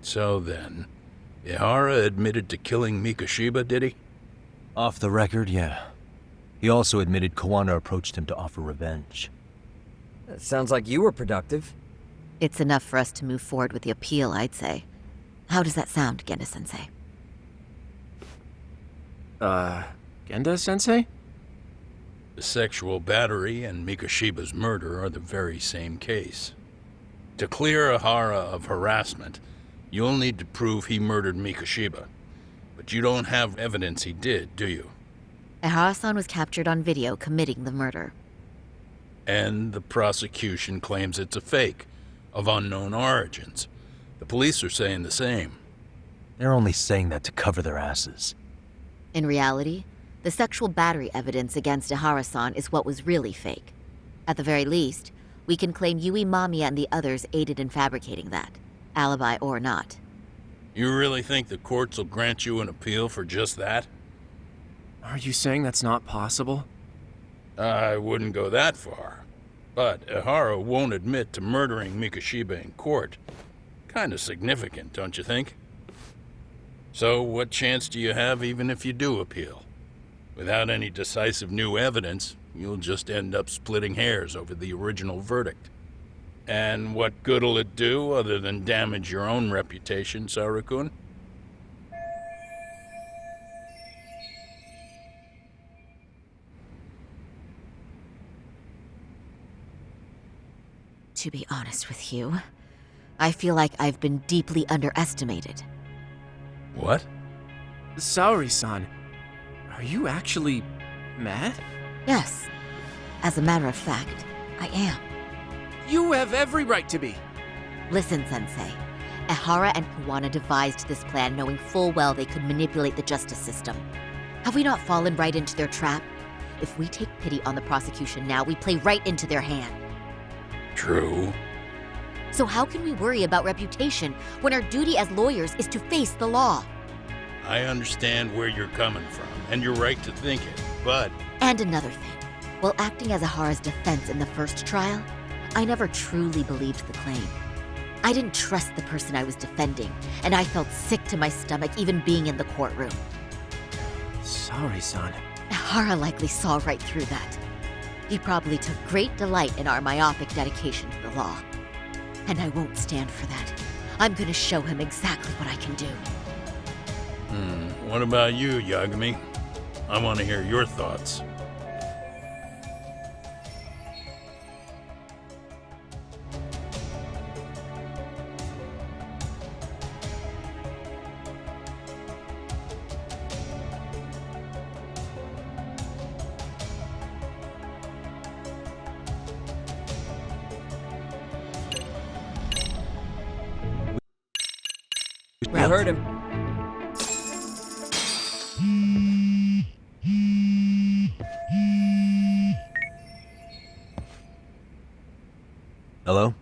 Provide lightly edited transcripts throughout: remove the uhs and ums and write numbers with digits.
So then, Ihara admitted to killing Mikoshiba, did he? Off the record, yeah. He also admitted Kuwana approached him to offer revenge. That sounds like you were productive. It's enough for us to move forward with the appeal, I'd say. How does that sound, Genda-sensei? Genda-sensei? The sexual battery and Mikoshiba's murder are the very same case. To clear Ihara of harassment, you'll need to prove he murdered Mikoshiba. But you don't have evidence he did, do you? Ihara-san was captured on video committing the murder. And the prosecution claims it's a fake, of unknown origins. The police are saying the same. They're only saying that to cover their asses. In reality, the sexual battery evidence against Ihara-san is what was really fake. At the very least, we can claim Yui Mamiya and the others aided in fabricating that, alibi or not. You really think the courts will grant you an appeal for just that? Are you saying that's not possible? I wouldn't go that far. But Ihara won't admit to murdering Mikoshiba in court. Kinda significant, don't you think? So what chance do you have even if you do appeal? Without any decisive new evidence, you'll just end up splitting hairs over the original verdict. And what good'll it do other than damage your own reputation, Saru-kun? To be honest with you, I feel like I've been deeply underestimated. What? Saori-san, are you actually mad? Yes. As a matter of fact, I am. You have every right to be. Listen, Sensei. Ihara and Kuwana devised this plan knowing full well they could manipulate the justice system. Have we not fallen right into their trap? If we take pity on the prosecution now, we play right into their hand. True. So how can we worry about reputation when our duty as lawyers is to face the law? I understand where you're coming from, and you're right to think it, but... And another thing. While acting as Ihara's defense in the first trial, I never truly believed the claim. I didn't trust the person I was defending, and I felt sick to my stomach even being in the courtroom. Saori-san. Ihara likely saw right through that. He probably took great delight in our myopic dedication to the law. And I won't stand for that. I'm gonna show him exactly what I can do. What about you, Yagami? I want to hear your thoughts. We heard him. Hello?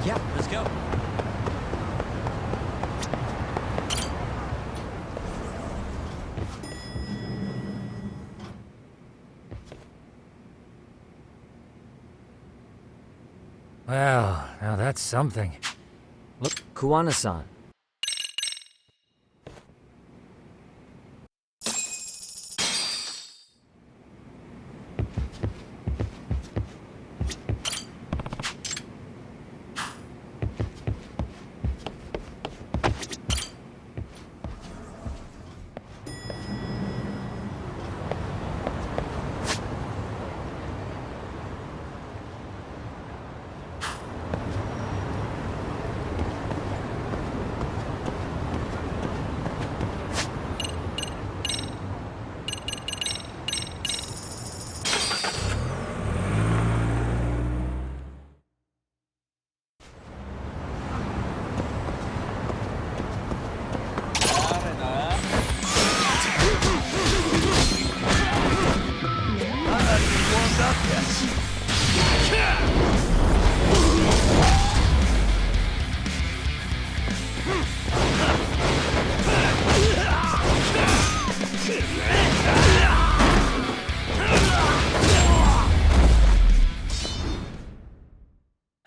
Yeah, let's go. Well, now that's something. Look, Kuwana-san.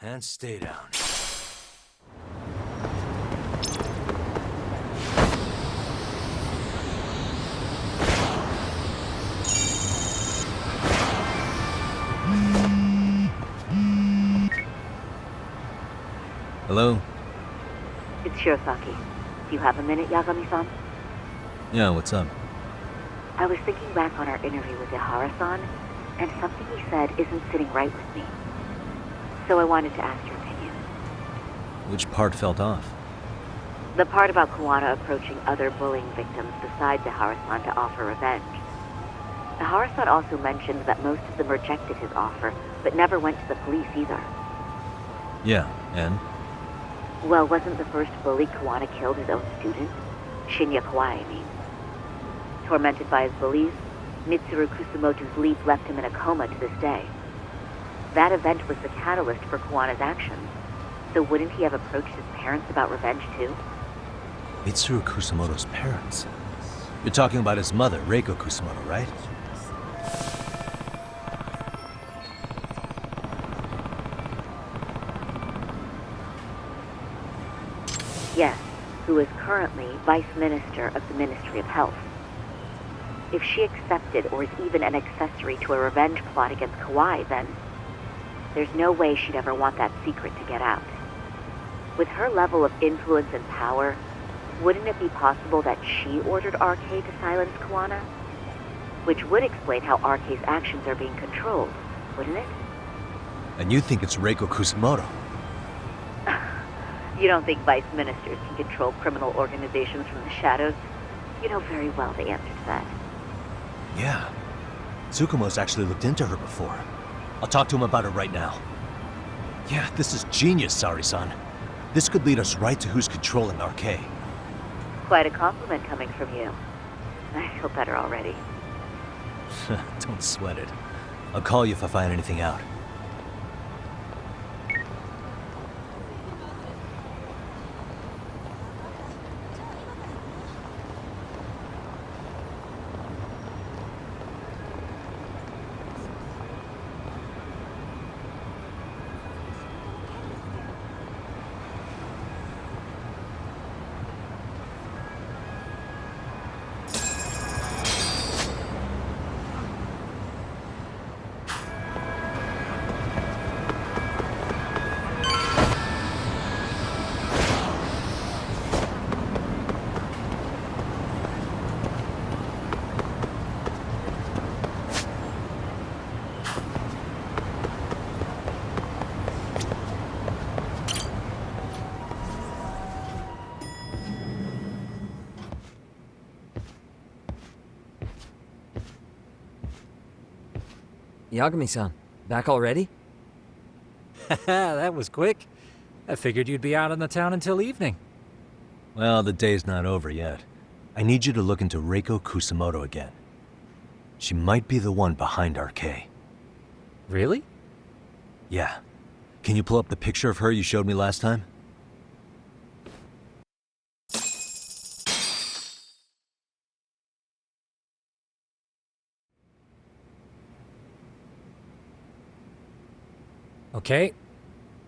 And stay down. Hello? It's Shirosaki. Do you have a minute, Yagami-san? Yeah, what's up? I was thinking back on our interview with Ihara-san, and something he said isn't sitting right with me. So I wanted to ask your opinion. Which part felt off? The part about Kuwana approaching other bullying victims besides Ihara-san to offer revenge. Ihara-san also mentioned that most of them rejected his offer, but never went to the police either. Yeah, and? Well, wasn't the first bully Kuwana killed his own student? Shinya Kawai, I mean. Tormented by his bullies, Mitsuru Kusumoto's leads left him in a coma to this day. That event was the catalyst for Kuwana's actions, so wouldn't he have approached his parents about revenge too? Mitsuru Kusumoto's parents? You're talking about his mother, Reiko Kusumoto, right? Yes, who is currently Vice Minister of the Ministry of Health. If she accepted or is even an accessory to a revenge plot against Kawai, then there's no way she'd ever want that secret to get out. With her level of influence and power, wouldn't it be possible that she ordered RK to silence Kuwana? Which would explain how RK's actions are being controlled, wouldn't it? And you think it's Reiko Kusumoto? You don't think vice ministers can control criminal organizations from the shadows? You know very well the answer to that. Yeah. Tsukumo's actually looked into her before. I'll talk to him about it right now. Yeah, this is genius, Sari-san. This could lead us right to who's controlling RK. Quite a compliment coming from you. I feel better already. Don't sweat it. I'll call you if I find anything out. Yagami-san, back already? That was quick. I figured you'd be out in the town until evening. Well, the day's not over yet. I need you to look into Reiko Kusumoto again. She might be the one behind RK. Really? Yeah. Can you pull up the picture of her you showed me last time? Okay.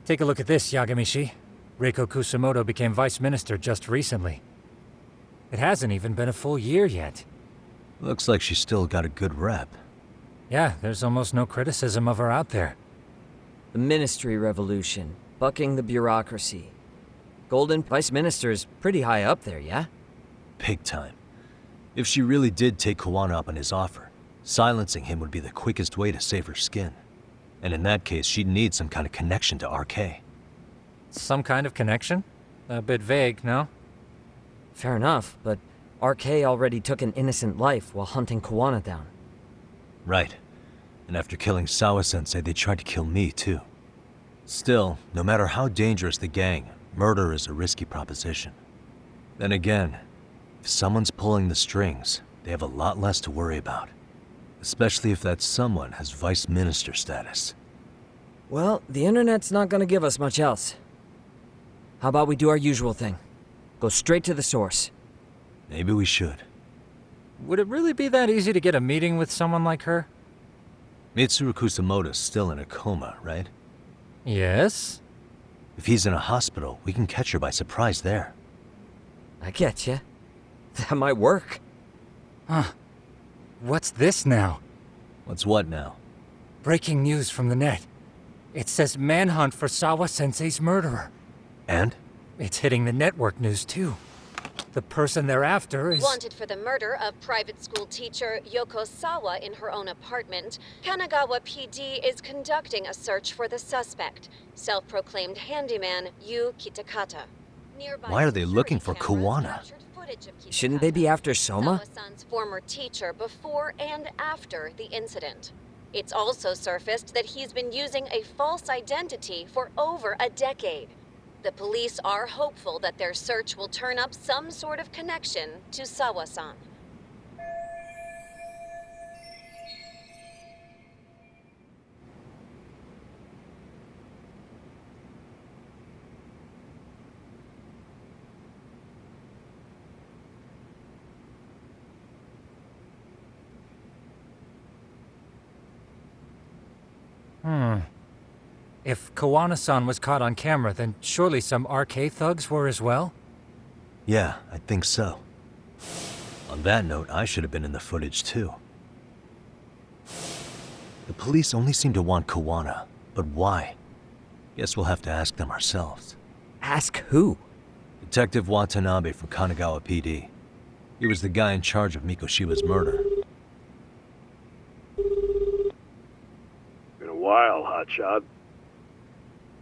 Take a look at this, Yagamishi. Reiko Kusumoto became vice minister just recently. It hasn't even been a full year yet. Looks like she's still got a good rep. Yeah, there's almost no criticism of her out there. The Ministry Revolution, bucking the bureaucracy. Golden Vice Minister's pretty high up there, yeah? Big time. If she really did take Kuwana up on his offer, silencing him would be the quickest way to save her skin. And in that case, she'd need some kind of connection to RK. Some kind of connection? A bit vague, no? Fair enough, but RK already took an innocent life while hunting Kuwana down. Right. And after killing Sawa-sensei, they tried to kill me, too. Still, no matter how dangerous the gang, murder is a risky proposition. Then again, if someone's pulling the strings, they have a lot less to worry about. Especially if that someone has vice minister status. Well, the internet's not gonna give us much else. How about we do our usual thing? Go straight to the source. Maybe we should. Would it really be that easy to get a meeting with someone like her? Mitsuru Kusamoto's still in a coma, right? Yes? If he's in a hospital, we can catch her by surprise there. I get ya. That might work. Huh. What's this now? What's what now? Breaking news from the net. It says manhunt for Sawa-sensei's murderer. And? It's hitting the network news too. The person they're after is... Wanted for the murder of private school teacher Yoko Sawa in her own apartment, Kanagawa PD is conducting a search for the suspect, self-proclaimed handyman Yu Kitakata. Nearby Why are they looking for security cameras Kuwana? captured footage of Shouldn't they be after Soma? Sawa-san's former teacher before and after the incident. It's also surfaced that he's been using a false identity for over a decade. The police are hopeful that their search will turn up some sort of connection to Sawa-san. If Kuwana-san was caught on camera, then surely some RK thugs were as well? Yeah, I think so. On that note, I should have been in the footage too. The police only seem to want Kuwana, but why? Guess we'll have to ask them ourselves. Ask who? Detective Watanabe from Kanagawa PD. He was the guy in charge of Mikoshiba's murder. Been a while, hotshot.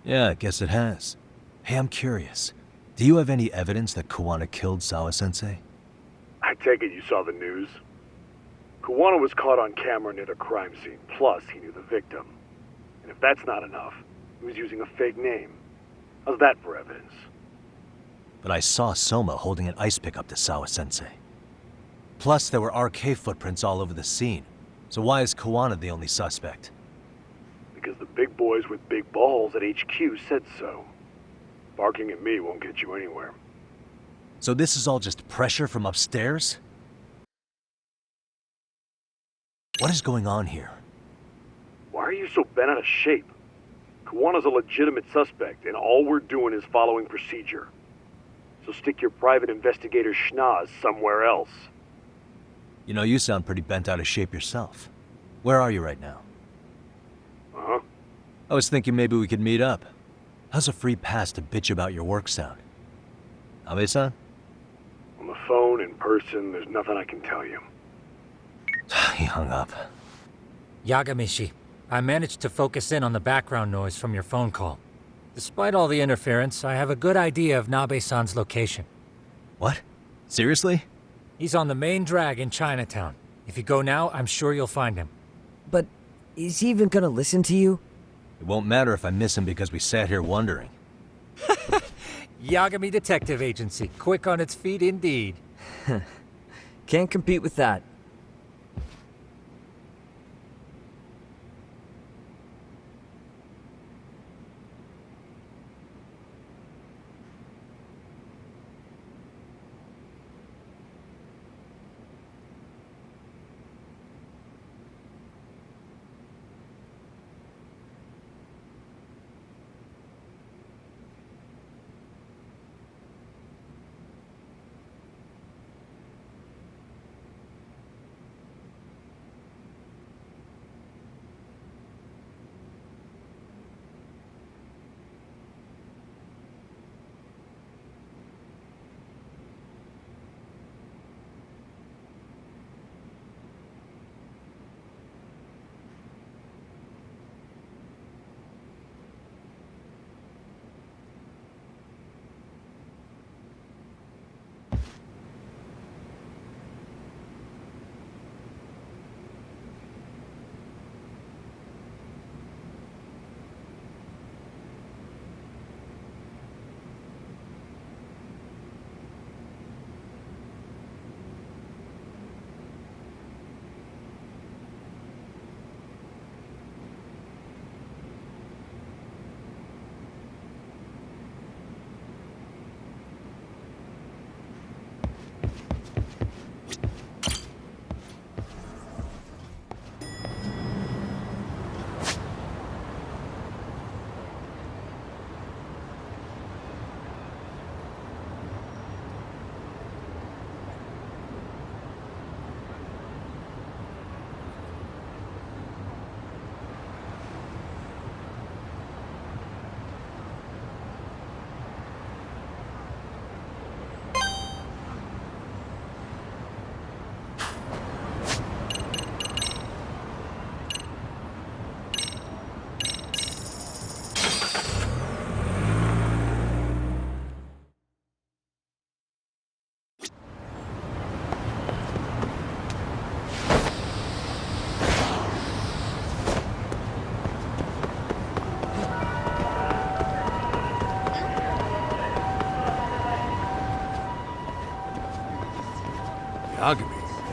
Yeah, I guess it has. Hey, I'm curious. Do you have any evidence that Kuwana killed Sawa-sensei? I take it you saw the news. Kuwana was caught on camera near the crime scene, plus he knew the victim. And if that's not enough, he was using a fake name. How's that for evidence? But I saw Soma holding an ice pick up to Sawa-sensei. Plus, there were RK footprints all over the scene. So why is Kuwana the only suspect? Because the big boys with big balls at HQ said so. Barking at me won't get you anywhere. So this is all just pressure from upstairs? What is going on here? Why are you so bent out of shape? Kuwana's a legitimate suspect, and all we're doing is following procedure. So stick your private investigator schnoz somewhere else. You know, you sound pretty bent out of shape yourself. Where are you right now? Uh-huh. I was thinking maybe we could meet up. How's a free pass to bitch about your work sound? Abe-san? On the phone, in person, there's nothing I can tell you. He hung up. Yagamishi, I managed to focus in on the background noise from your phone call. Despite all the interference, I have a good idea of Nabe-san's location. What? Seriously? He's on the main drag in Chinatown. If you go now, I'm sure you'll find him. But is he even gonna listen to you? It won't matter if I miss him because we sat here wondering. Yagami Detective Agency, quick on its feet indeed. Can't compete with that.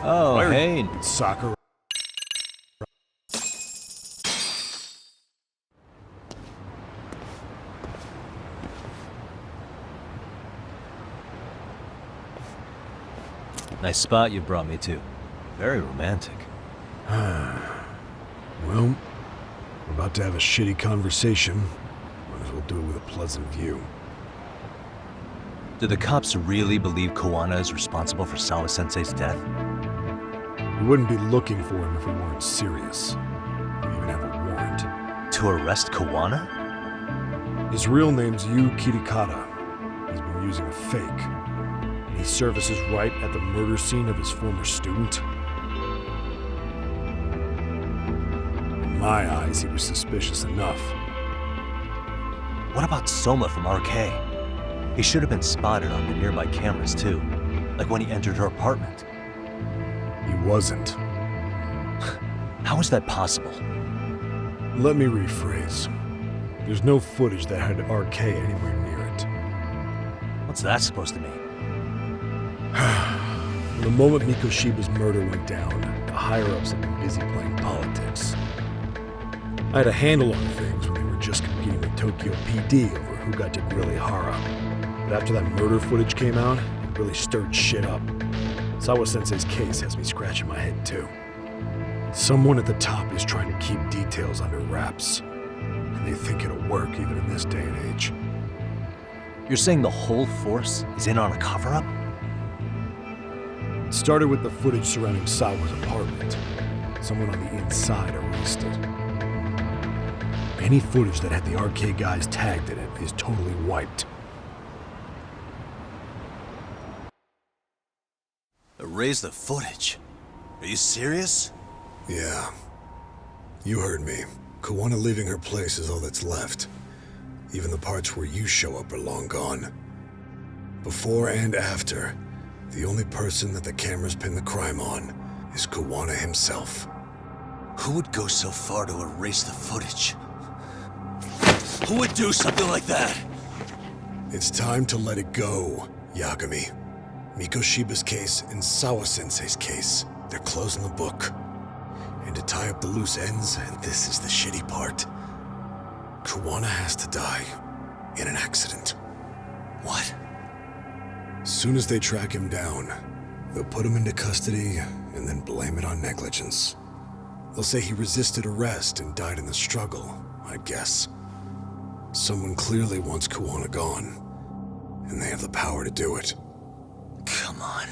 Oh, Why are hey. soccer. Nice spot you brought me to. Very romantic. Well, we're about to have a shitty conversation. Might as well do it with a pleasant view. Do the cops really believe Kuwana is responsible for Sawa-sensei's death? We wouldn't be looking for him if we weren't serious. We even have a warrant. To arrest Kuwana? His real name's Yu Kirikata. He's been using a fake. He surfaces right at the murder scene of his former student. In my eyes, he was suspicious enough. What about Soma from RK? He should have been spotted on the nearby cameras too, like when he entered her apartment. He wasn't. How is that possible? Let me rephrase. There's no footage that had RK anywhere near it. What's that supposed to mean? The moment Mikoshiba's murder went down, the higher-ups had been busy playing politics. I had a handle on things when they were just competing with Tokyo PD over who got to grill Ihara. But after that murder footage came out, it really stirred shit up. Sawa-sensei's case has me scratching my head too. Someone at the top is trying to keep details under wraps. And they think it'll work even in this day and age. You're saying the whole force is in on a cover-up? It started with the footage surrounding Sawa's apartment. Someone on the inside erased it. Any footage that had the RK guys tagged in it is totally wiped. Erase the footage? Are you serious? Yeah. You heard me. Kuwana leaving her place is all that's left. Even the parts where you show up are long gone. Before and after, the only person that the cameras pin the crime on is Kuwana himself. Who would go so far to erase the footage? Who would do something like that? It's time to let it go, Yagami. Mikoshiba's case and Sawa-sensei's case, they're closing the book. And to tie up the loose ends, and this is the shitty part, Kuwana has to die in an accident. What? Soon as they track him down, they'll put him into custody and then blame it on negligence. They'll say he resisted arrest and died in the struggle, I guess. Someone clearly wants Kuwana gone, and they have the power to do it. Come on.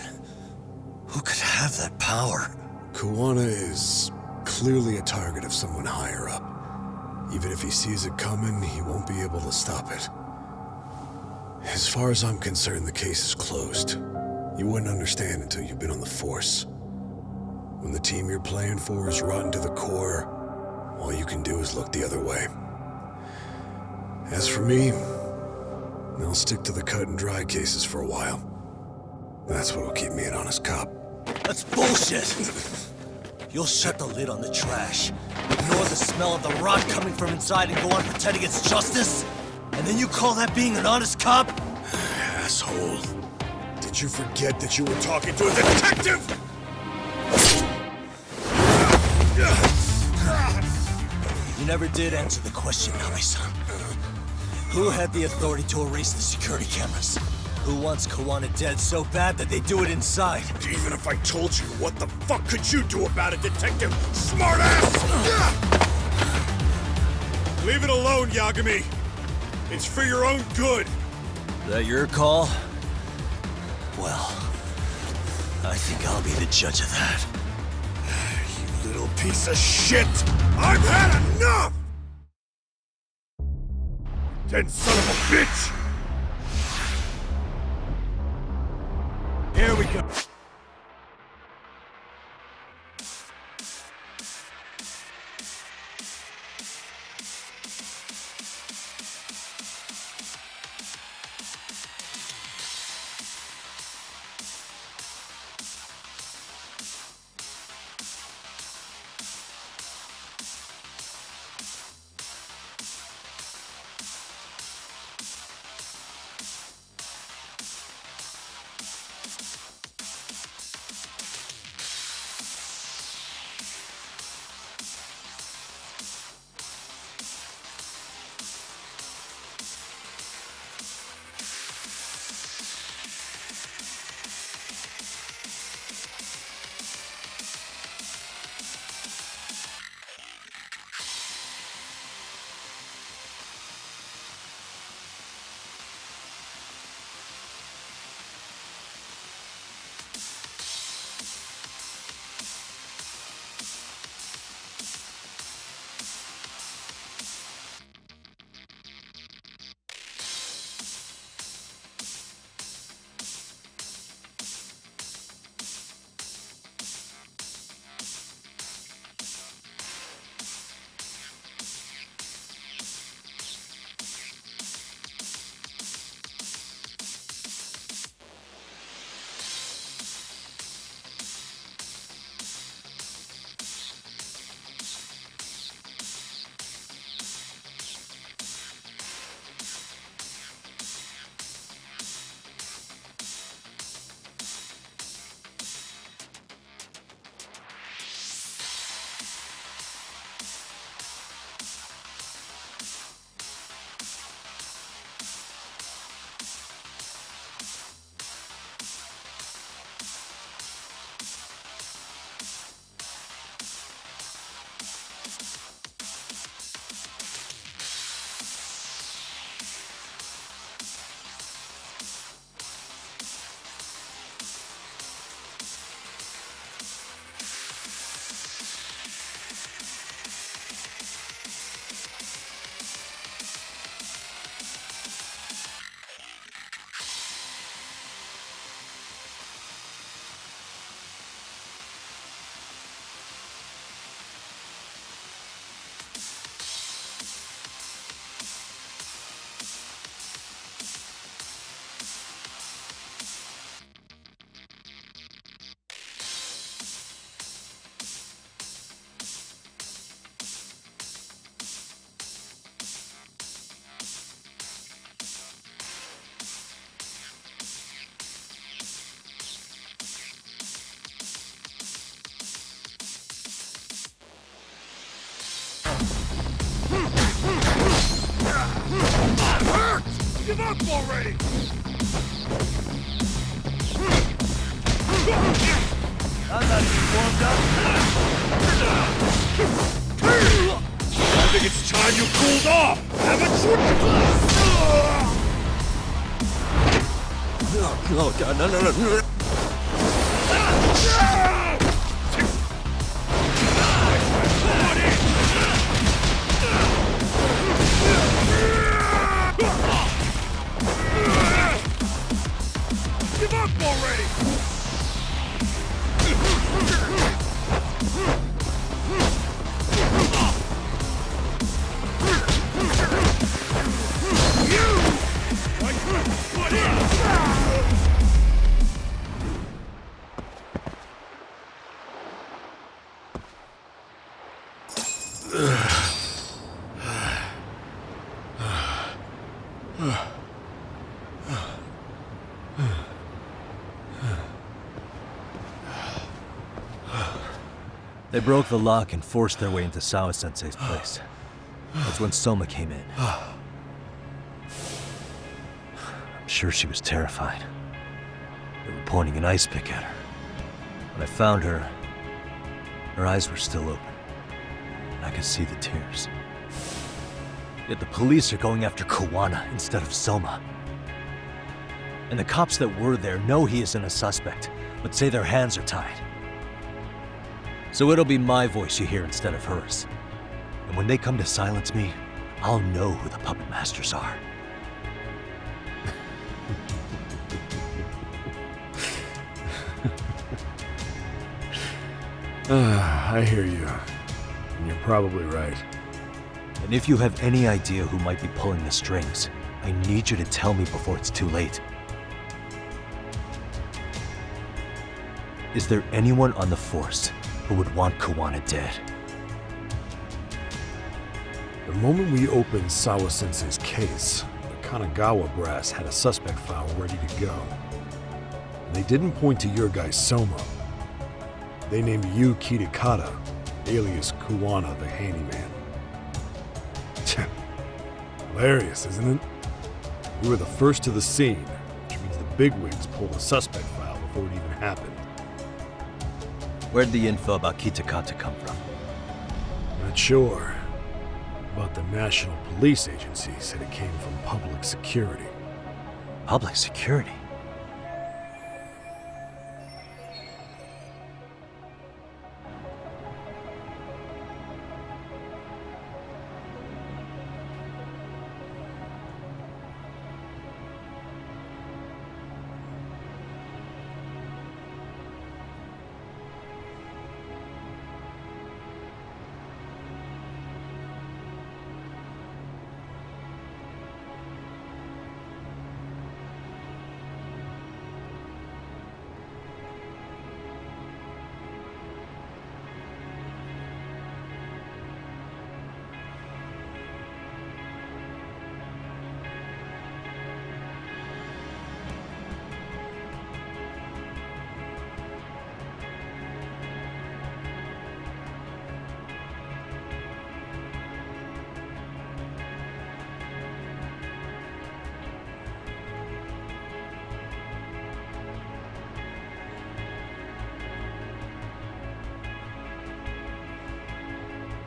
Who could have that power? Kuwana is clearly a target of someone higher up. Even if he sees it coming, he won't be able to stop it. As far as I'm concerned, the case is closed. You wouldn't understand until you've been on the force. When the team you're playing for is rotten to the core, all you can do is look the other way. As for me, I'll stick to the cut and dry cases for a while. That's what'll keep me an honest cop. That's bullshit! You'll shut the lid on the trash, ignore the smell of the rot coming from inside, and go on pretending it's justice? And then you call that being an honest cop? Asshole. Did you forget that you were talking to a detective? You never did answer the question, Nabe-san. Who had the authority to erase the security cameras? Who wants Kuwana dead so bad that they do it inside? Even if I told you, what the fuck could you do about it, detective? Smartass! Leave it alone, Yagami. It's for your own good. Is that your call? Well, I think I'll be the judge of that. You little piece of shit! I've had enough! Dead son of a bitch! Here we go. Give up already! I'm not even warmed up. I think it's time you cooled off! Have a Oh god, no. Give up already! They broke the lock and forced their way into Sawa-sensei's place. That's when Soma came in. I'm sure she was terrified. They were pointing an ice pick at her. When I found her, her eyes were still open. And I could see the tears. Yet the police are going after Kuwana instead of Soma. And the cops that were there know he isn't a suspect, but say their hands are tied. So it'll be my voice you hear instead of hers. And when they come to silence me, I'll know who the puppet masters are. I hear you. And you're probably right. And if you have any idea who might be pulling the strings, I need you to tell me before it's too late. Is there anyone on the force who would want Kuwana dead? The moment we opened Sawa-sensei's case, the Kanagawa brass had a suspect file ready to go. And they didn't point to your guy Soma. They named you Kitakata, alias Kuwana the handyman. Hilarious, isn't it? You were the first to the scene, which means the bigwigs pulled a suspect file before it even happened. Where'd the info about Kitakata come from? Not sure. But the National Police Agency said it came from public security. Public security?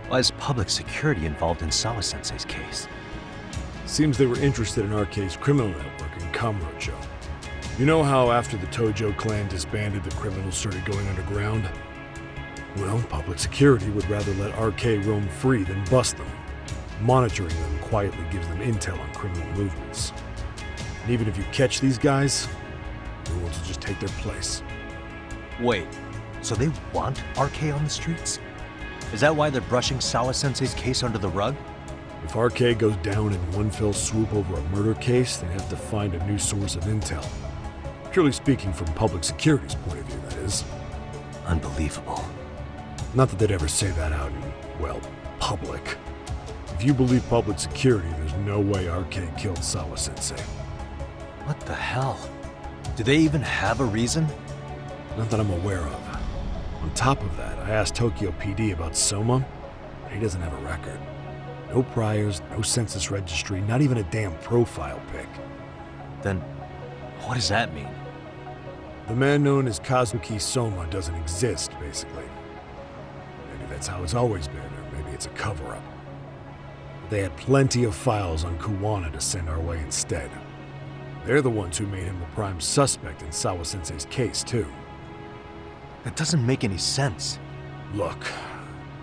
Why is public security involved in Sawa-sensei's case? Seems they were interested in RK's criminal network in Kamurocho. You know how after the Tojo clan disbanded, the criminals started going underground? Well, public security would rather let RK roam free than bust them. Monitoring them quietly gives them intel on criminal movements. And even if you catch these guys, the ones will just take their place. Wait, so they want RK on the streets? Is that why they're brushing Sawa-sensei's case under the rug? If RK goes down in one fell swoop over a murder case, they have to find a new source of intel. Purely speaking, from public security's point of view, that is. Unbelievable. Not that they'd ever say that out in, well, public. If you believe public security, there's no way RK killed Sawa-sensei. What the hell? Do they even have a reason? Not that I'm aware of. On top of that, I asked Tokyo PD about Soma, but he doesn't have a record. No priors, no census registry, not even a damn profile pic. Then, what does that mean? The man known as Kazuki Soma doesn't exist, basically. Maybe that's how it's always been, or maybe it's a cover-up. They had plenty of files on Kuwana to send our way instead. They're the ones who made him the prime suspect in Sawa-sensei's case, too. That doesn't make any sense. Look,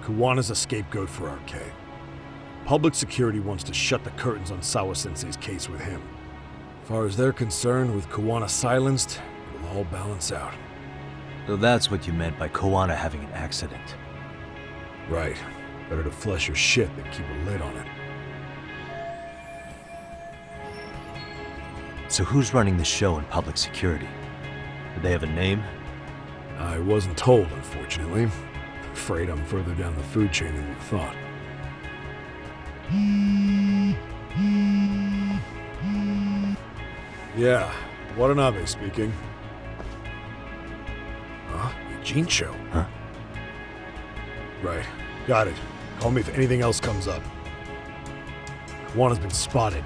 Kuwana's a scapegoat for RK. Public security wants to shut the curtains on Sawa-sensei's case with him. As far as they're concerned, with Kuwana silenced, it'll all balance out. So that's what you meant by Kuwana having an accident. Right. Better to flush your shit than keep a lid on it. So who's running the show in public security? Do they have a name? I wasn't told, unfortunately. Afraid I'm further down the food chain than you thought. Yeah, Watanabe speaking. Huh? Eugene show? Huh? Right. Got it. Call me if anything else comes up. Kuwana's been spotted.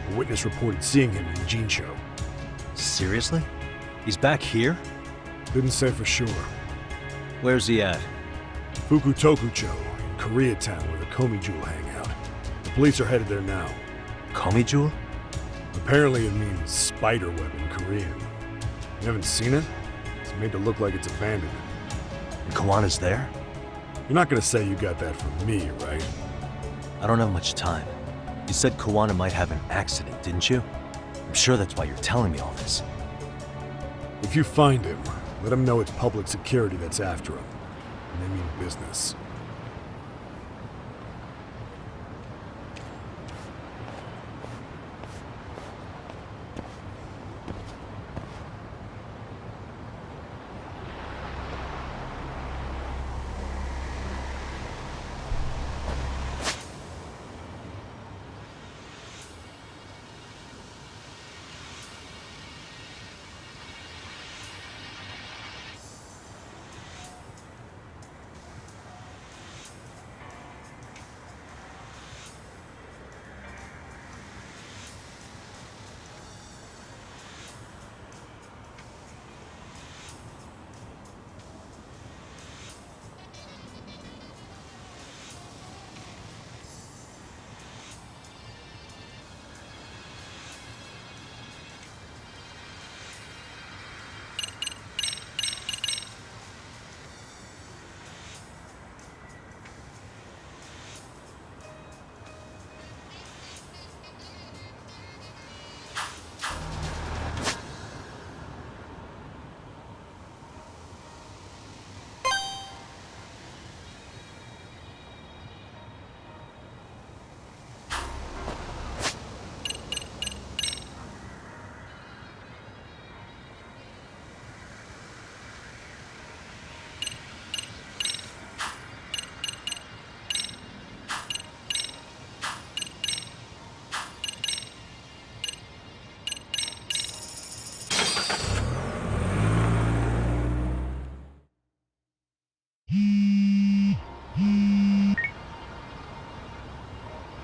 A witness reported seeing him in Eugene show. Seriously? He's back here? Couldn't say for sure. Where's he at? Fukutokucho, in Koreatown, where the Komi Jewel hang out. The police are headed there now. Komi Jewel? Apparently it means spider web in Korean. You haven't seen it? It's made to look like it's abandoned. And Kuwana's there? You're not gonna say you got that from me, right? I don't have much time. You said Kuwana might have an accident, didn't you? I'm sure that's why you're telling me all this. If you find him, let him know it's public security that's after him. And they mean business.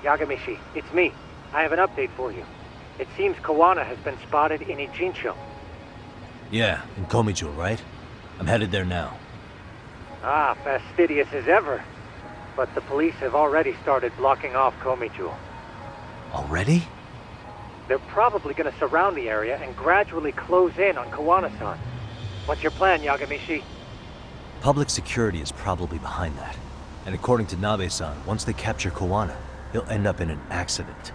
Yagamishi, it's me. I have an update for you. It seems Kuwana has been spotted in Ijincho. Yeah, in Komi Jewel, right? I'm headed there now. Ah, fastidious as ever. But the police have already started blocking off Komi-Jewel. Already? They're probably gonna surround the area and gradually close in on Kuwana-san. What's your plan, Yagamishi? Public security is probably behind that. And according to Nabe-san, once they capture Kuwana, he'll end up in an accident.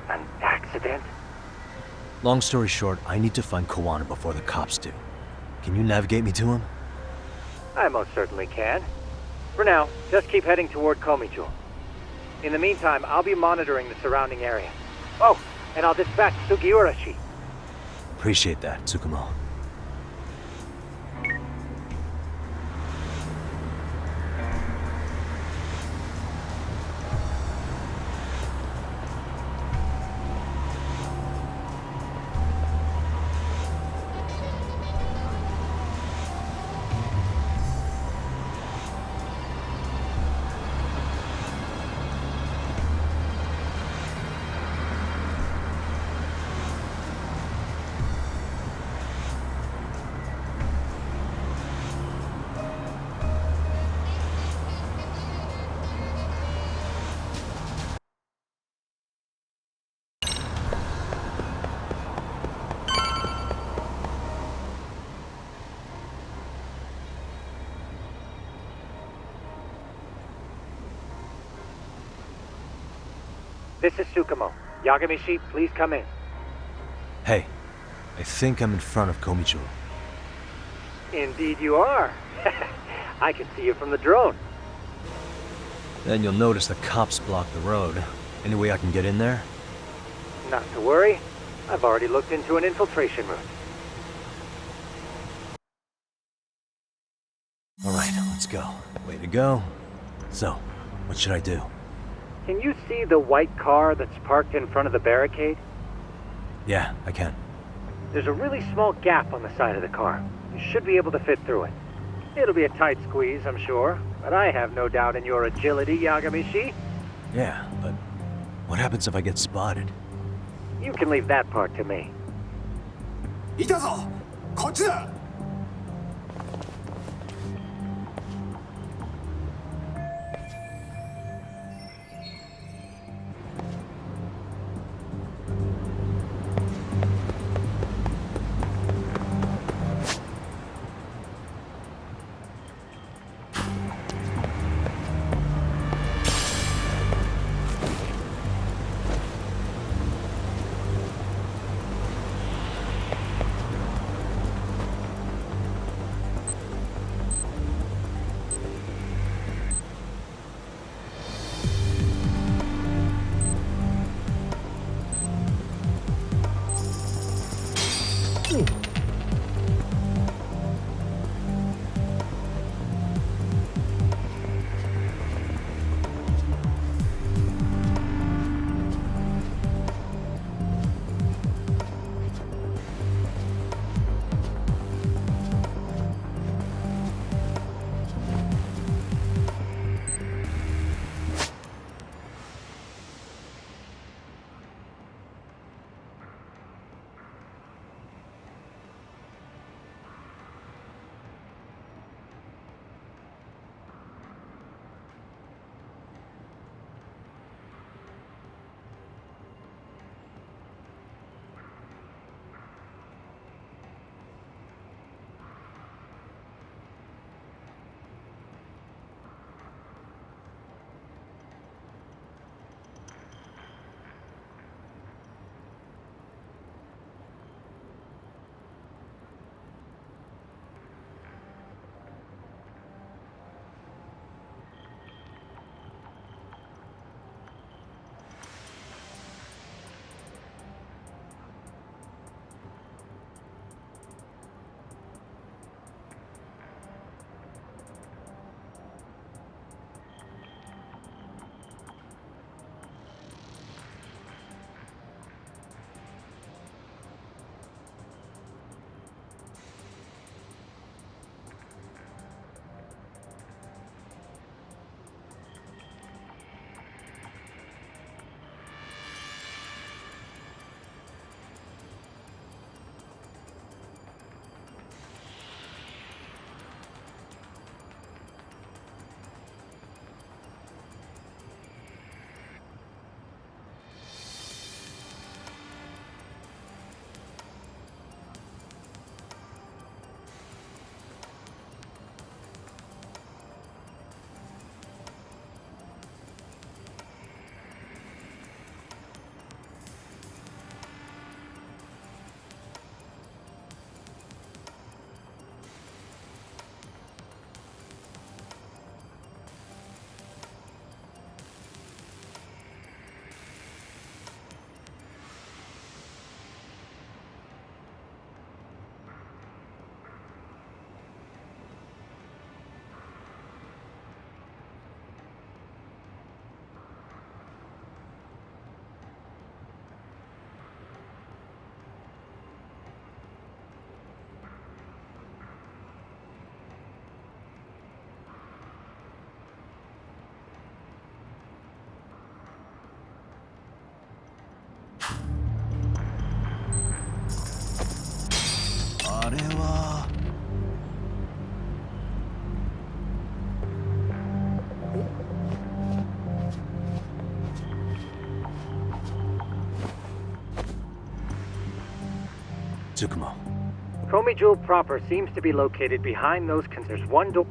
An accident? Long story short, I need to find Kuwana before the cops do. Can you navigate me to him? I most certainly can. For now, just keep heading toward Komi-Jewel. In the meantime, I'll be monitoring the surrounding area. Oh, and I'll dispatch Sugiurashi. Appreciate that, Tsukumo. This is Tsukumo. Yagamishi, please come in. Hey, I think I'm in front of Komicho. Indeed you are. I can see you from the drone. Then you'll notice the cops block the road. Any way I can get in there? Not to worry. I've already looked into an infiltration route. Alright, let's go. Way to go. So, what should I do? Can you see the white car that's parked in front of the barricade? Yeah, I can. There's a really small gap on the side of the car. You should be able to fit through it. It'll be a tight squeeze, I'm sure, but I have no doubt in your agility, Yagamishi. Yeah, but what happens if I get spotted? You can leave that part to me. いたぞこっちだ Tsukumo. Komi Jewel proper seems to be located behind those There's one door.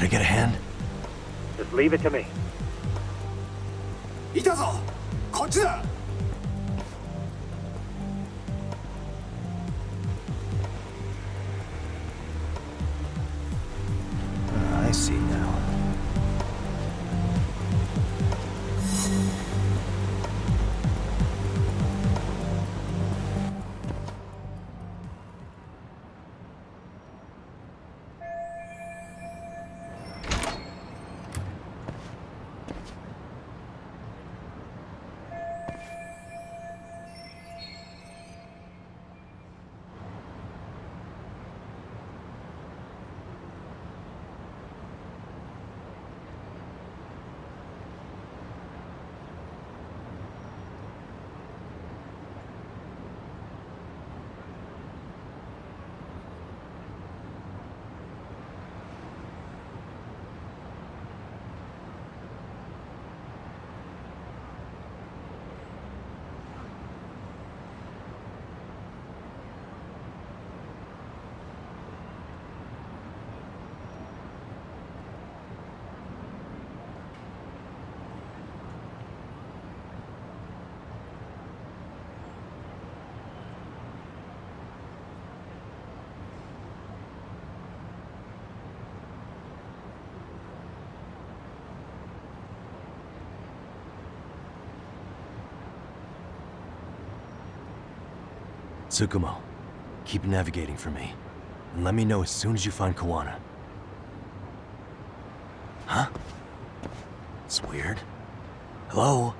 get a hand? Just leave it to me. いたぞこっちだ I see now. Tsukumo, keep navigating for me. And let me know as soon as you find Kuwana. Huh? It's weird. Hello?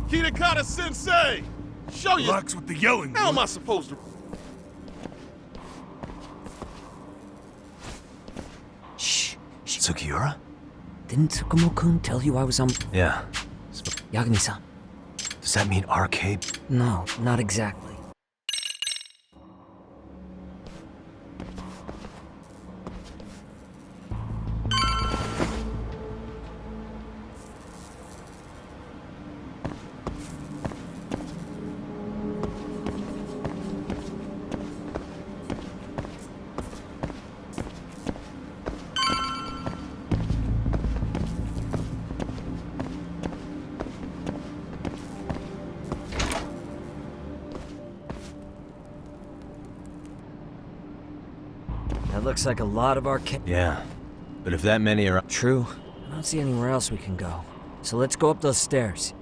Kitakata Sensei! Show you! Relax with the yelling. How am I supposed to... Shh. Sugiura? Didn't Tsukumo-kun tell you I was on... Yeah. Yagami-san. Does that mean arcade? No, not exactly. That looks like a lot of arcade... Yeah. But if that many are... True. I don't see anywhere else we can go. So let's go up those stairs.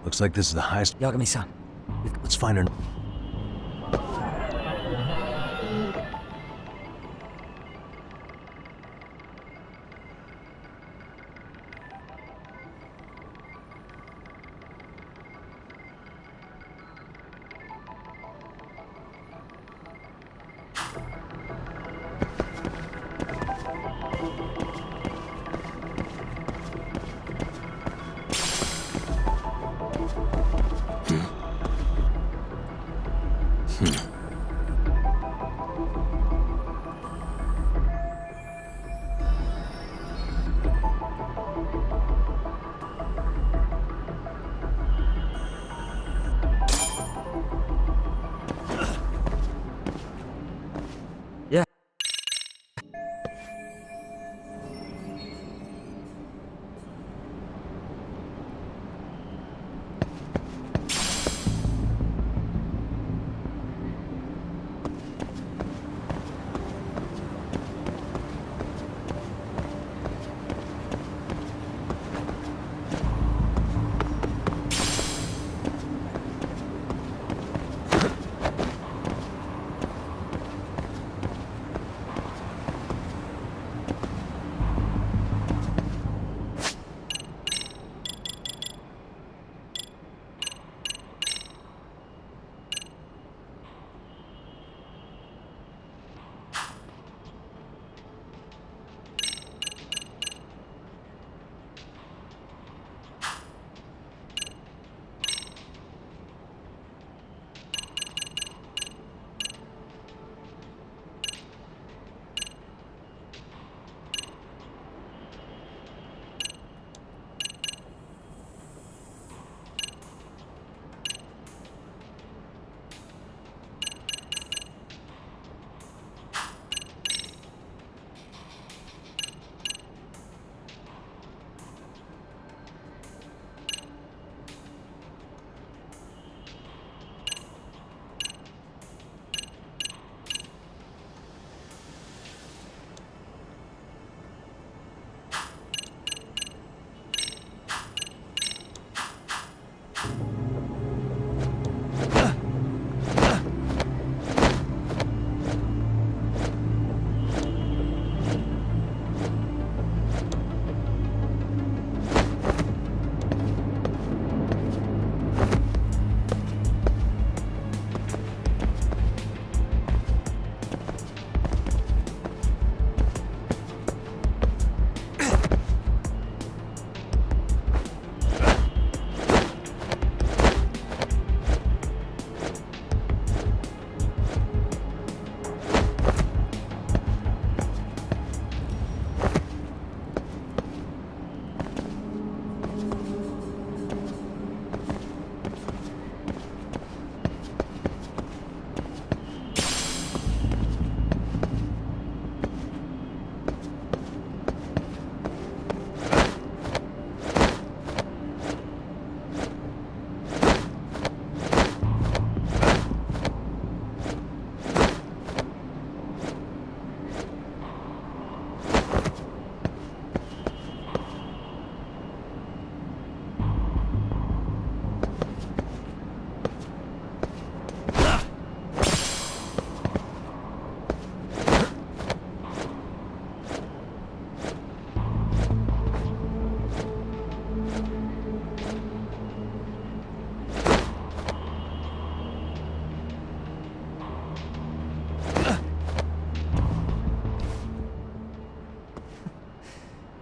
Looks like this is the highest... Yagami-san. Let's find her... Yeah.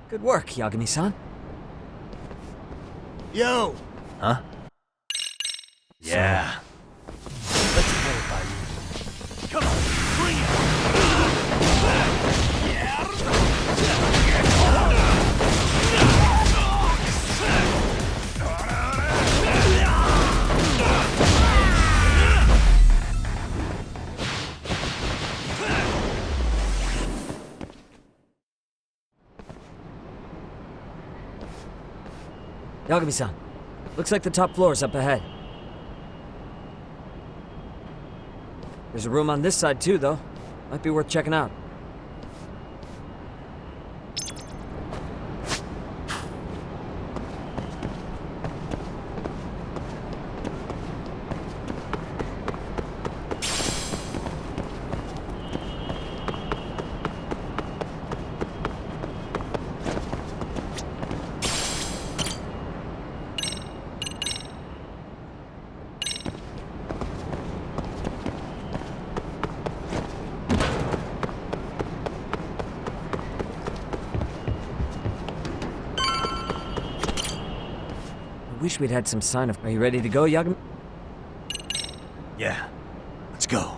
Good work, Yagami-san. Yo! Huh? Yeah. Let's verify you. Come on, bring it! Yagami-san, looks like the top floor is up ahead. There's a room on this side too, though. Might be worth checking out. wish we'd had some sign of... Are you ready to go, Yagami? Yeah. Let's go.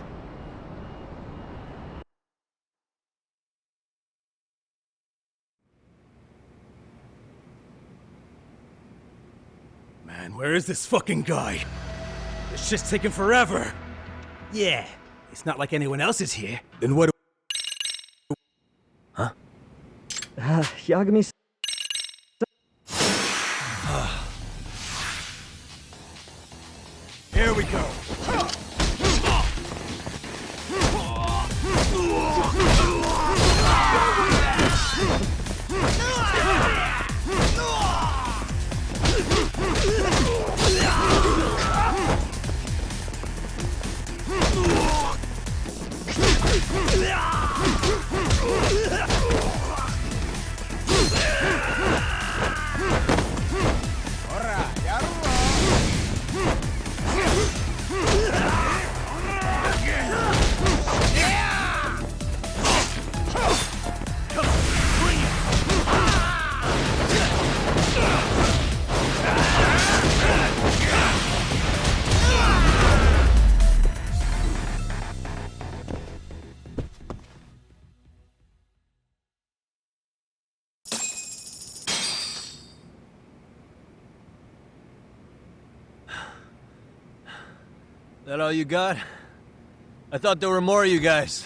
Man, where is this fucking guy? This shit's taking forever. Yeah, it's not like anyone else is here. Then what do... Huh? Yagami... Here we go. That all you got? I thought there were more of you guys.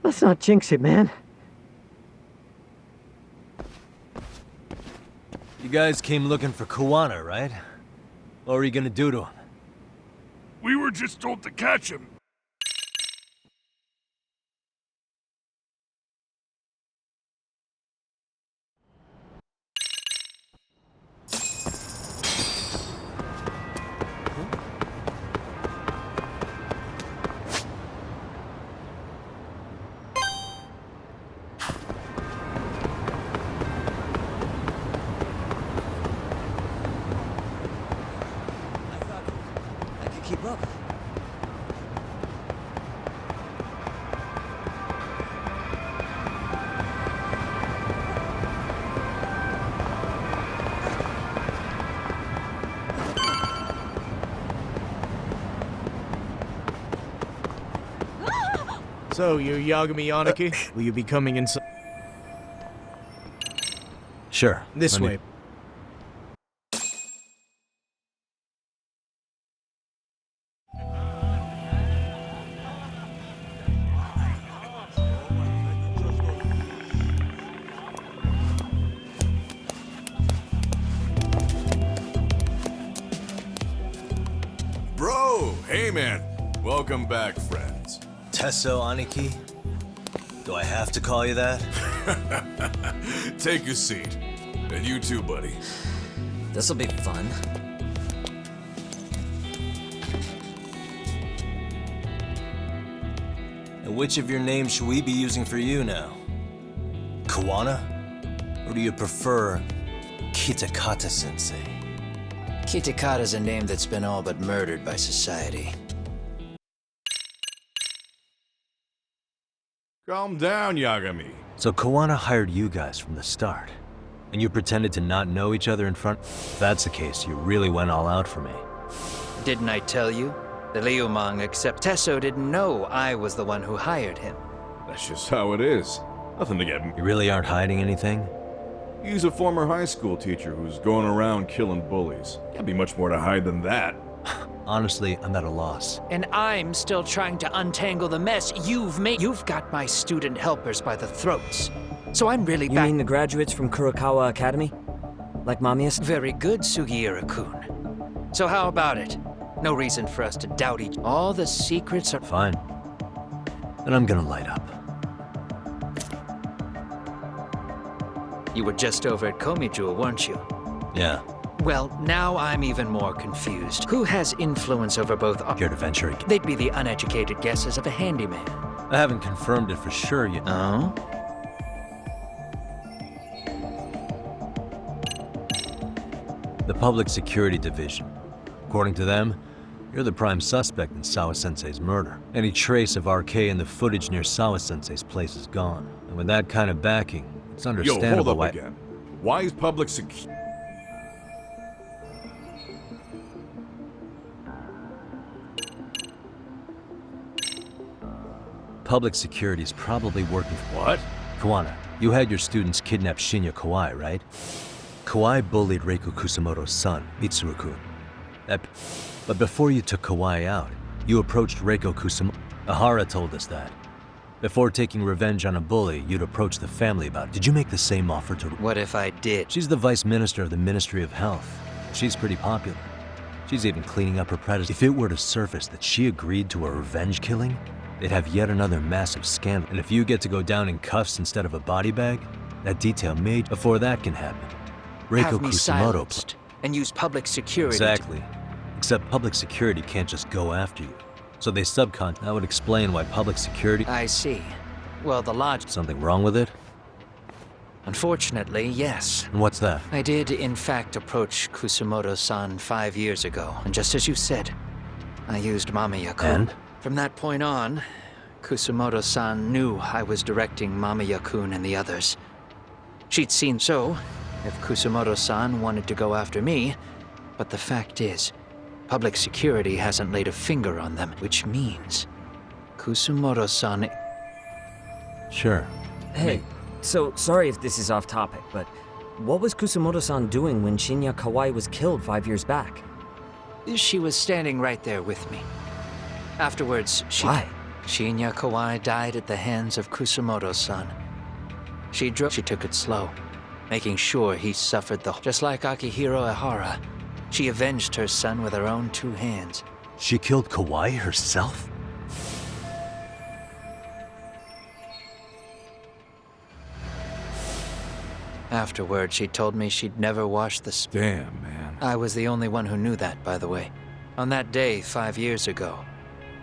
Let's not jinx it, man. You guys came looking for Kuwana, right? What were you gonna do to him? We were just told to catch him. I could keep up. So, you're Yagami Aniki? Will you be coming inside? Sure. This let me- way. Bro, hey man. Welcome back, friends. Tesso Aniki? Do I have to call you that? Take a seat. And you too, buddy. This'll be fun. And which of your names should we be using for you now? Kuwana? Or do you prefer Kitakata-sensei? Kitakata's a name that's been all but murdered by society. Calm down, Yagami. So Kuwana hired you guys from the start, and you pretended to not know each other in front? If that's the case, you really went all out for me. Didn't I tell you? The Liumang except Tesso didn't know I was the one who hired him. That's just how it is. Nothing to get... You really aren't hiding anything? He's a former high school teacher who's going around killing bullies. Can't be much more to hide than that. Honestly, I'm at a loss. And I'm still trying to untangle the mess you've made. You've got my student helpers by the throats. So I'm really You mean the graduates from Kurokawa Academy? Like Mamiya? Very good, Sugiura-kun. So how about it? No reason for us to doubt each... All the secrets are... Fine. Then I'm gonna light up. You were just over at Komijua, weren't you? Yeah. Well, now I'm even more confused. Who has influence over both... Care to venture again? They'd be the uneducated guesses of a handyman. I haven't confirmed it for sure yet. Oh? The Public Security Division. According to them, you're the prime suspect in Sawa-sensei's murder. Any trace of RK in the footage near Sawa-sensei's place is gone. And with that kind of backing, it's understandable Yo, hold up why... again. Why is public public security's probably working for... What? Kuwana, you had your students kidnap Shinya Kawai, right? Kawai bullied Reiko Kusamoto's son, Mitsuru-kun. But before you took Kawai out, you approached Reiko Kusamoto. Ahara told us that. Before taking revenge on a bully, you'd approach the family about it. Did you make the same offer to... What if I did? She's the vice minister of the Ministry of Health. She's pretty popular. She's even cleaning up her predecessor. If it were to surface that she agreed to a revenge killing, they'd have yet another massive scandal. And if you get to go down in cuffs instead of a body bag, that detail may... Before that can happen, Reiko Have me Kusamoto... silenced and use public security. Exactly. Except public security can't just go after you. So they subcon... That would explain why public security... I see. Well, the logic... Something wrong with it? Unfortunately, yes. And what's that? I did, in fact, approach Kusamoto-san 5 years ago, and just as you said, I used Mama-Yakun. And? From that point on, Kusamoto-san knew I was directing Mama-Yakun and the others. She'd seen so, if Kusamoto-san wanted to go after me, but the fact is, public security hasn't laid a finger on them, which means Kusamoto-san... Sure. Hey, so sorry if this is off topic, but what was Kusamoto-san doing when Shinya Kawai was killed 5 years back? She was standing right there with me. Afterwards, Why? Shinya Kawai died at the hands of Kusamoto-san. She took it slow, making sure he suffered just like Akihiro Ehara. She avenged her son with her own 2 hands. She killed Kawai herself? Afterward, she told me she'd never wash the... Damn, man. I was the only one who knew that, by the way. On that day, 5 years ago,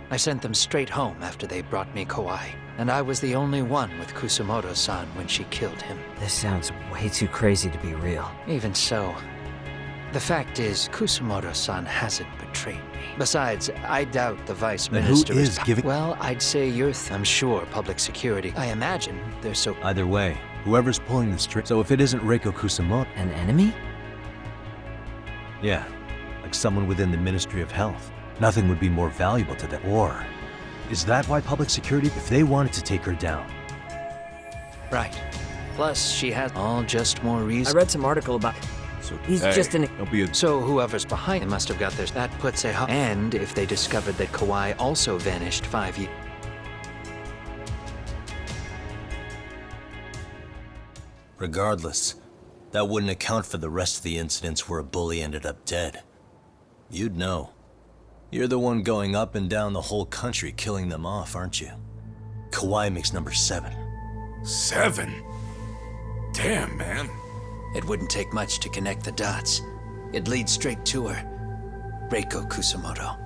I sent them straight home after they brought me Kawai. And I was the only one with Kusamoto-san when she killed him. This sounds way too crazy to be real. Even so, the fact is, Kusamoto-san hasn't betrayed me. Besides, I doubt the vice Then minister who is giving... Well, I'd say I'm sure public security. I imagine they're so... Either way, whoever's pulling the string... So if it isn't Reiko Kusamoto... An enemy? Yeah, like someone within the Ministry of Health. Nothing would be more valuable to them. Or is that why public security... If they wanted to take her down... Right. Plus, she has all just more reason. I read some article about... So, He's hey, just an... don't be a... So whoever's behind it must have got this. That puts a... And if they discovered that Kawai also vanished 5 years... Regardless, that wouldn't account for the rest of the incidents where a bully ended up dead. You'd know. You're the one going up and down the whole country killing them off, aren't you? Kawai makes number 7. 7? Damn, man. It wouldn't take much to connect the dots. It'd lead straight to her. Reiko Kusamoto.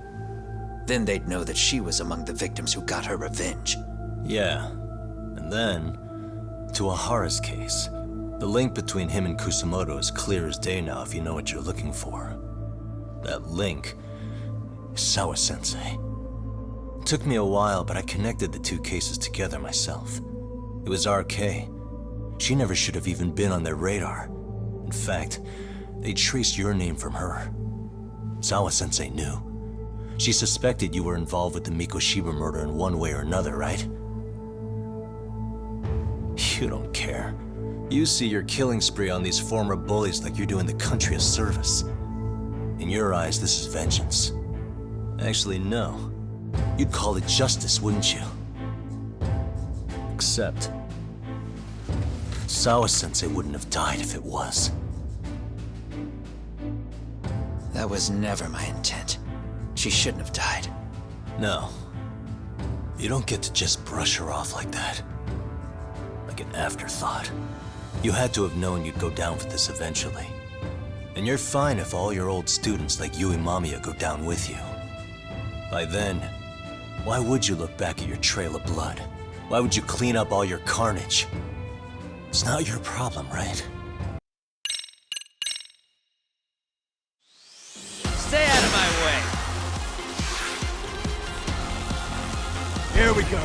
Then they'd know that she was among the victims who got her revenge. Yeah. And then, to Ahara's case. The link between him and Kusamoto is clear as day now if you know what you're looking for. That link is Sawa-sensei. It took me a while, but I connected the 2 cases together myself. It was RK. She never should have even been on their radar. In fact, they traced your name from her. Sawa-sensei knew. She suspected you were involved with the Mikoshiba murder in one way or another, right? You don't care. You see your killing spree on these former bullies like you're doing the country a service. In your eyes, this is vengeance. Actually, no. You'd call it justice, wouldn't you? Except... Sawa-sensei wouldn't have died if it was. That was never my intent. She shouldn't have died. No. You don't get to just brush her off like that. Like an afterthought. You had to have known you'd go down for this eventually. And you're fine if all your old students like Yui Mamiya go down with you. By then, why would you look back at your trail of blood? Why would you clean up all your carnage? It's not your problem, right? Stay out of my way! Here we go.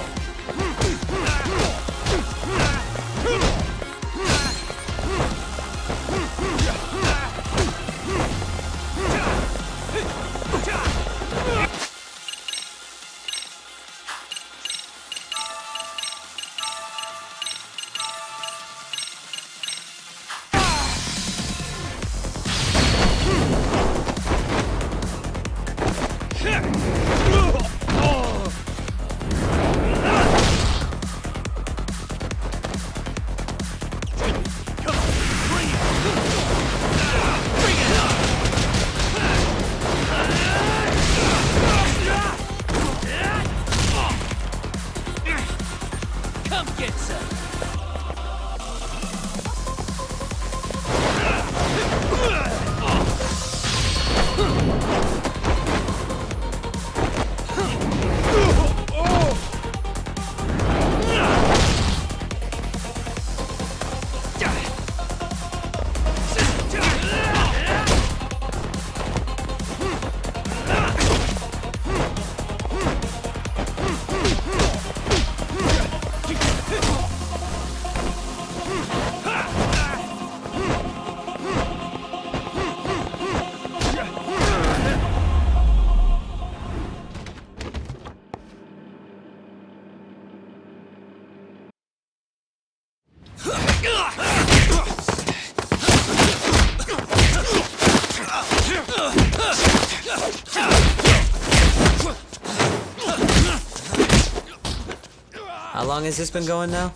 How long has this been going now?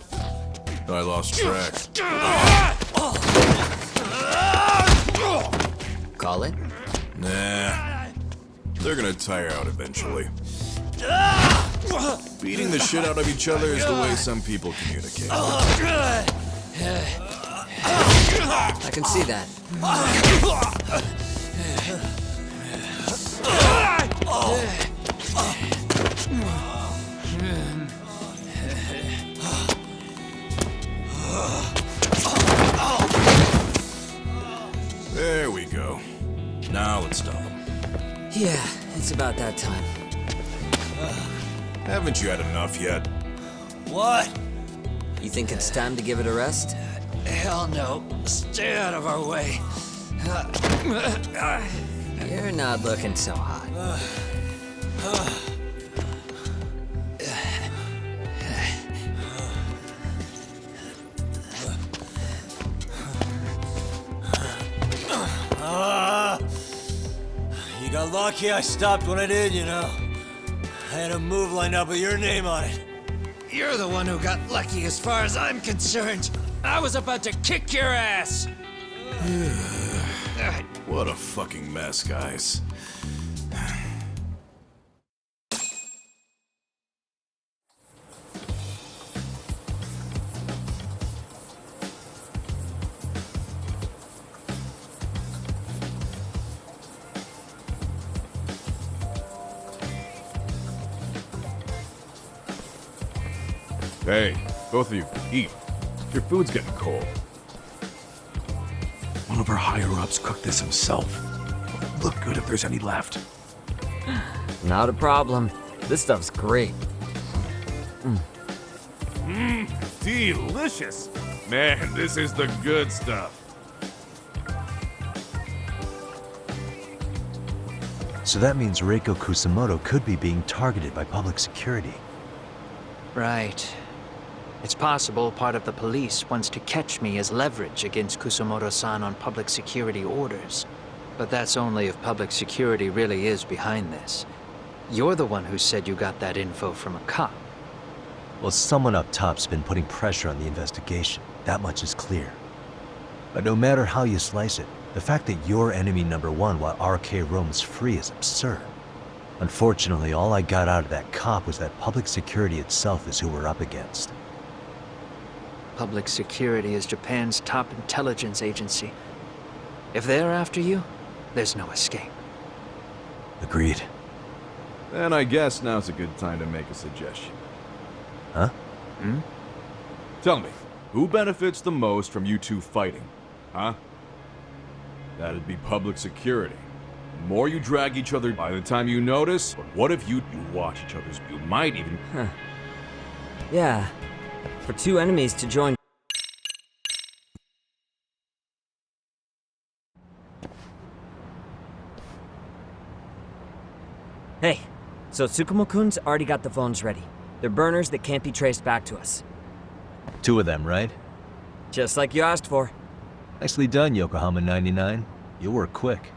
I lost track. Call it? Nah. They're gonna tire out eventually. Beating the shit out of each other is the way some people communicate. I can see that. There we go. Now let's stop them. Yeah, it's about that time. Haven't you had enough yet? What? You think it's time to give it a rest? Hell no. Stay out of our way. You're not looking so hot. You got lucky I stopped when I did, you know. I had a move lined up with your name on it. You're the one who got lucky as far as I'm concerned. I was about to kick your ass. What a fucking mess, guys. Hey, both of you, eat. Your food's getting cold. One of our higher-ups cooked this himself. Look good if there's any left. Not a problem. This stuff's great. Delicious. Man, this is the good stuff. So that means Reiko Kusamoto could be being targeted by public security. Right. It's possible part of the police wants to catch me as leverage against Kusamoto-san on public security orders. But that's only if public security really is behind this. You're the one who said you got that info from a cop. Well, someone up top's been putting pressure on the investigation. That much is clear. But no matter how you slice it, the fact that you're enemy number one while RK roams free is absurd. Unfortunately, all I got out of that cop was that public security itself is who we're up against. Public security is Japan's top intelligence agency. If they're after you, there's no escape. Agreed. Then I guess now's a good time to make a suggestion. Huh? Tell me, who benefits the most from you two fighting? Huh? That'd be public security. The more you drag each other by the time you notice, but what if you watch each other's... You might even... Yeah. For two enemies to join... Hey, so Tsukumo-kun's already got the phones ready. They're burners that can't be traced back to us. Two of them, right? Just like you asked for. Nicely done, Yokohama 99. You'll work quick.